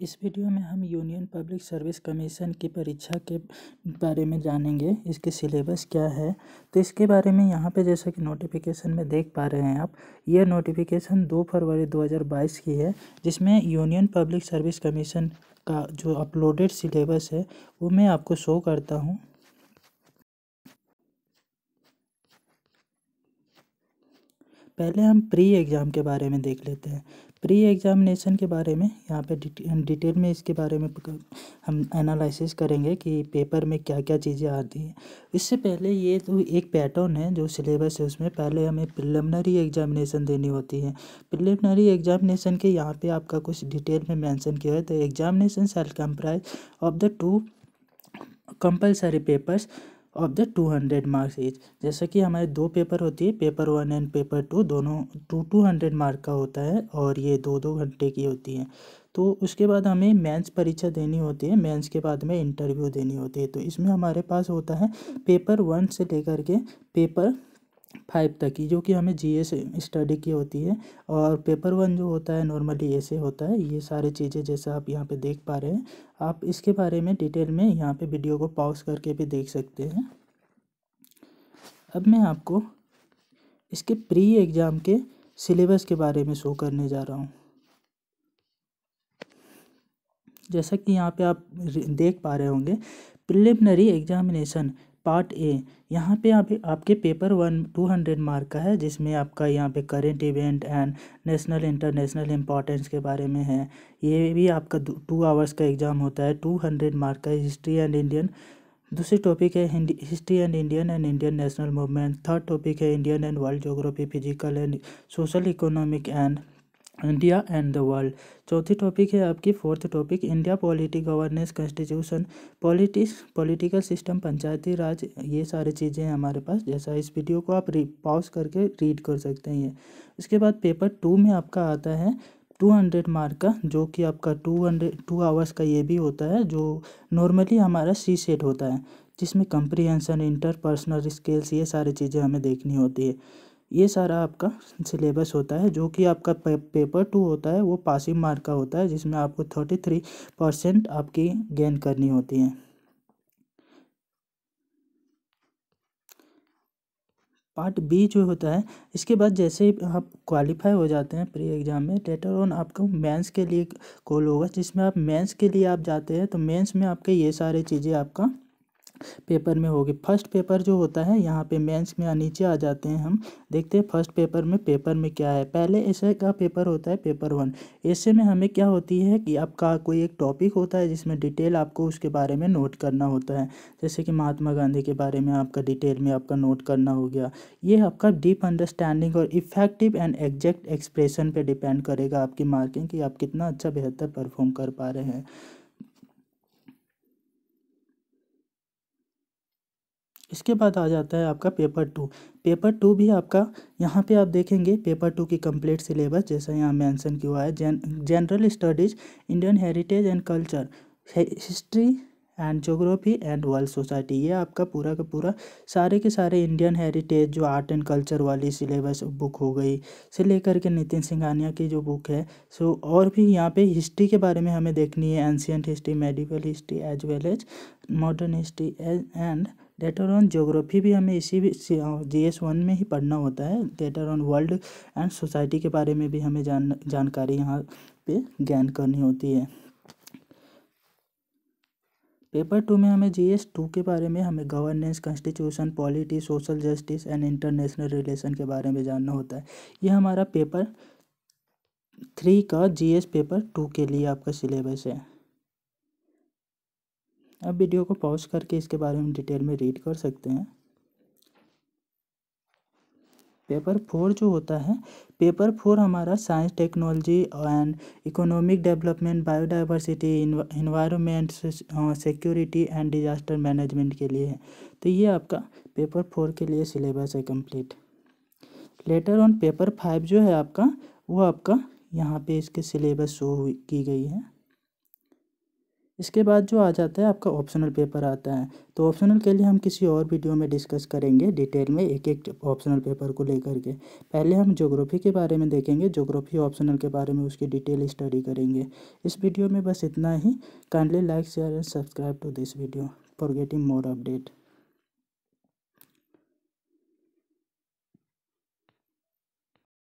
इस वीडियो में हम यूनियन पब्लिक सर्विस कमीशन की परीक्षा के बारे में जानेंगे। इसके सिलेबस क्या है, तो इसके बारे में यहाँ पे जैसा कि नोटिफिकेशन में देख पा रहे हैं आप, ये नोटिफिकेशन 2 फरवरी 2022 की है, जिसमें यूनियन पब्लिक सर्विस कमीशन का जो अपलोडेड सिलेबस है वो मैं आपको शो करता हूँ। पहले हम प्री एग्ज़ाम के बारे में देख लेते हैं। प्री एग्ज़ामिनेशन के बारे में यहाँ पे डिटेल में इसके बारे में हम एनालिसिस करेंगे कि पेपर में क्या क्या चीज़ें आती हैं। इससे पहले ये तो एक पैटर्न है जो सिलेबस है, उसमें पहले हमें प्रिलिमिनरी एग्जामिनेशन देनी होती है। प्रिलिमिनरी एग्जामिनेशन के यहाँ पे आपका कुछ डिटेल में मेंशन किया है। तो examination shall comprise of the 2 compulsory papers of the 200 marks each. जैसा कि हमारे 2 पेपर होती है, पेपर 1 एंड पेपर 2, दोनों 200 मार्क का होता है और ये 2-2 घंटे की होती हैं। तो उसके बाद हमें मेंस परीक्षा देनी होती है, मेंस के बाद में इंटरव्यू देनी होती है। तो इसमें हमारे पास होता है पेपर 1 से लेकर के पेपर 5 तक की, जो कि हमें जीएस स्टडी की होती है। और पेपर 1 जो होता है नॉर्मली ऐसे होता है। ये सारी चीज़ें जैसा आप यहाँ पे देख पा रहे हैं, आप इसके बारे में डिटेल में यहाँ पे वीडियो को पॉज करके भी देख सकते हैं। अब मैं आपको इसके प्री एग्ज़ाम के सिलेबस के बारे में शो करने जा रहा हूँ। जैसा कि यहाँ पे आप देख पा रहे होंगे, प्रिलिमिनरी एग्जामिनेशन पार्ट ए। यहाँ पे आपके पेपर 1 200 मार्क का है, जिसमें आपका यहाँ पे current event and national international importance के बारे में है। ये भी आपका 2 आवर्स का एग्ज़ाम होता है, 200 मार्क का। हिस्ट्री एंड इंडियन दूसरी टॉपिक है history and Indian national movement. Third topic है Indian and world geography, physical and social economic and India and the world. चौथी टॉपिक है आपकी fourth topic India polity governance constitution political system Panchayati Raj. ये सारी चीज़ें हैं हमारे पास। जैसा इस वीडियो को आप पॉज करके रीड कर सकते हैं। ये उसके बाद पेपर 2 में आपका आता है 200 मार्क का, जो कि आपका 2 आवर्स का ये भी होता है, जो नॉर्मली हमारा सी सेट होता है, जिसमें कंप्रीहेंशन इंटरपर्सनल स्किल्स ये सारी चीज़ें हमें देखनी होती है। ये सारा आपका सिलेबस होता है। जो कि आपका पेपर 2 होता है वो पासिंग मार्क का होता है, जिसमें आपको 33% आपकी गेन करनी होती है। पार्ट बी जो होता है, इसके बाद जैसे ही आप क्वालिफाई हो जाते हैं प्री एग्ज़ाम में, लेटर ऑन आपको मेंस के लिए कॉल होगा, जिसमें आप मेंस के लिए आप जाते हैं। तो मेंस में आपके ये सारी चीज़ें आपका पेपर में होगी। फर्स्ट पेपर जो होता है यहाँ पे मेंस में नीचे आ जाते हैं, हम देखते हैं फर्स्ट पेपर में क्या है। पहले ऐसे का पेपर होता है पेपर 1। ऐसे में हमें क्या होती है कि आपका कोई एक टॉपिक होता है, जिसमें डिटेल आपको उसके बारे में नोट करना होता है। जैसे कि महात्मा गांधी के बारे में आपका डिटेल में आपका नोट करना हो गया। ये आपका डीप अंडरस्टैंडिंग और इफेक्टिव एंड एग्जैक्ट एक्सप्रेशन पे डिपेंड करेगा आपकी मार्किंग, कि आप कितना अच्छा बेहतर परफॉर्म कर पा रहे हैं। इसके बाद आ जाता है आपका पेपर 2। पेपर 2 भी आपका, यहाँ पे आप देखेंगे पेपर 2 की कंप्लीट सिलेबस जैसा यहाँ मेंशन किया हुआ है। General studies, Indian heritage and culture, history and geography and world society. ये आपका पूरा का पूरा सारे के सारे इंडियन हेरिटेज जो आर्ट एंड कल्चर वाली सिलेबस बुक हो गई, से लेकर के नितिन सिंघानिया की जो बुक है। सो और भी यहाँ पे हिस्ट्री के बारे में हमें देखनी है, ancient history, medieval history as well as modern history and later on geography भी हमें इसी GS1 में ही पढ़ना होता है। Later on world and society के बारे में भी हमें जानकारी यहाँ पे ज्ञान करनी होती है। पेपर 2 में हमें GS2 के बारे में हमें governance, constitution, polity, social justice and international relation के बारे में जानना होता है। ये हमारा पेपर 3 का GS पेपर 2 के लिए आपका सिलेबस है। अब वीडियो को पॉज करके इसके बारे में डिटेल में रीड कर सकते हैं। पेपर 4 जो होता है, पेपर 4 हमारा science, technology and economic development, biodiversity, environment, security and disaster management के लिए है। तो ये आपका पेपर 4 के लिए सिलेबस है कंप्लीट। लेटर ऑन पेपर 5 जो है आपका, वो आपका यहाँ पे इसके सिलेबस शो की गई है। इसके बाद जो आ जाता है आपका ऑप्शनल पेपर आता है। तो ऑप्शनल के लिए हम किसी और वीडियो में डिस्कस करेंगे डिटेल में एक एक ऑप्शनल पेपर को लेकर के। पहले हम ज्योग्राफी के बारे में देखेंगे, ज्योग्राफी ऑप्शनल के बारे में उसकी डिटेल स्टडी करेंगे। इस वीडियो में बस इतना ही। Kindly like share and subscribe to this video for getting more update.